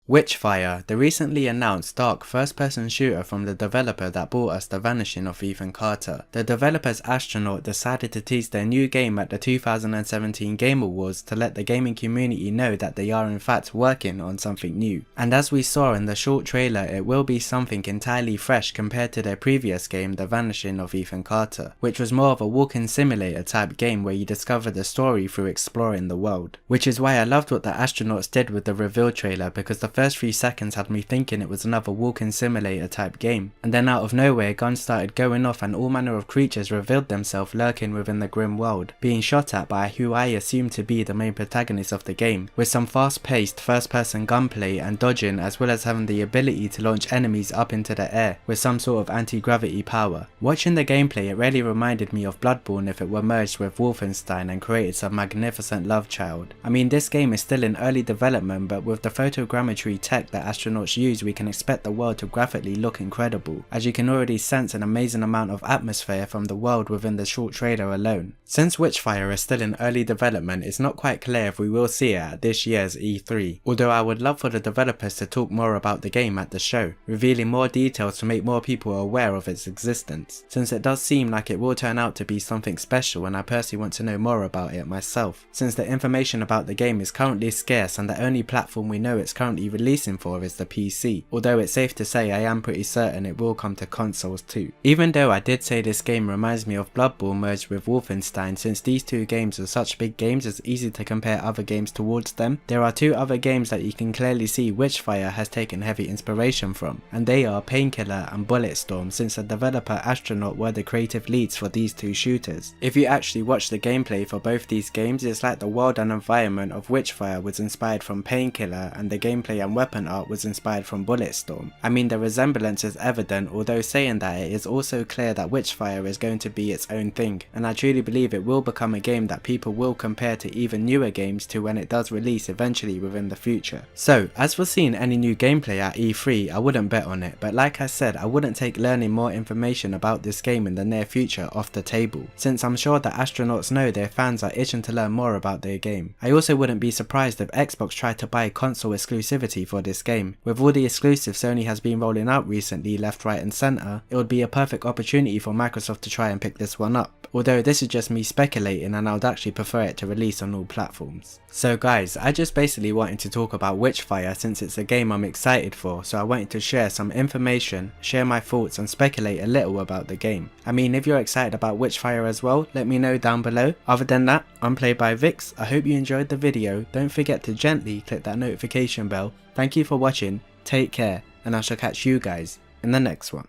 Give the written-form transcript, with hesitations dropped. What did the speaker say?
Witchfire, the recently announced dark first-person shooter from the developer that brought us the Vanishing of Ethan Carter. The developer's Astronaut decided to tease their new game at the 2017 Game Awards to let the gaming community know that they are in fact working on something new. And as we saw in the short trailer, it will be something entirely fresh compared to their previous game, The Vanishing of Ethan Carter, which was more of a walking simulator type game where you discover the story through exploring the world. Which is why I loved what the Astronauts did with the reveal trailer, because the first 3 seconds had me thinking it was another walking simulator type game, and then out of nowhere guns started going off and all manner of creatures revealed themselves lurking within the grim world, being shot at by who I assume to be the main protagonist of the game, with some fast paced first person gunplay and dodging, as well as having the ability to launch enemies up into the air with some sort of anti-gravity power. Watching the gameplay, it really reminded me of Bloodborne if it were merged with Wolfenstein and created some magnificent love child. I mean, this game is still in early development, but with the photogrammetry tech that Astronauts use, we can expect the world to graphically look incredible, as you can already sense an amazing amount of atmosphere from the world within the short trailer alone. Since Witchfire is still in early development, it's not quite clear if we will see it at this year's E3, although I would love for the developers to talk more about the game at the show, revealing more details to make more people aware of its existence, since it does seem like it will turn out to be something special, and I personally want to know more about it myself, since the information about the game is currently scarce and the only platform we know it's currently releasing for is the PC, although it's safe to say I am pretty certain it will come to consoles too. Even though I did say this game reminds me of Bloodborne merged with Wolfenstein, since these two games are such big games it's easy to compare other games towards them, there are 2 other games that you can clearly see Witchfire has taken heavy inspiration from, and they are Painkiller and Bulletstorm, since the developer Astronaut were the creative leads for these 2 shooters. If you actually watch the gameplay for both these games, it's like the world and environment of Witchfire was inspired from Painkiller and the gameplay and weapon art was inspired from Bulletstorm. I mean, the resemblance is evident, although saying that, it is also clear that Witchfire is going to be its own thing, and I truly believe it will become a game that people will compare to even newer games to when it does release eventually within the future. So, as for seeing any new gameplay at E3, I wouldn't bet on it, but like I said, I wouldn't take learning more information about this game in the near future off the table, since I'm sure that Astronauts know their fans are itching to learn more about their game. I also wouldn't be surprised if Xbox tried to buy console exclusivity for this game. With all the exclusives Sony has been rolling out recently left, right and centre, it would be a perfect opportunity for Microsoft to try and pick this one up, although this is just me speculating and I would actually prefer it to release on all platforms. So guys, I just basically wanted to talk about Witchfire since it's a game I'm excited for, so I wanted to share some information, share my thoughts and speculate a little about the game. I mean, if you're excited about Witchfire as well, let me know down below. Other than that, I'm PlayedByViks. I hope you enjoyed the video. Don't forget to gently click that notification bell. Thank you for watching, take care, and I shall catch you guys in the next one.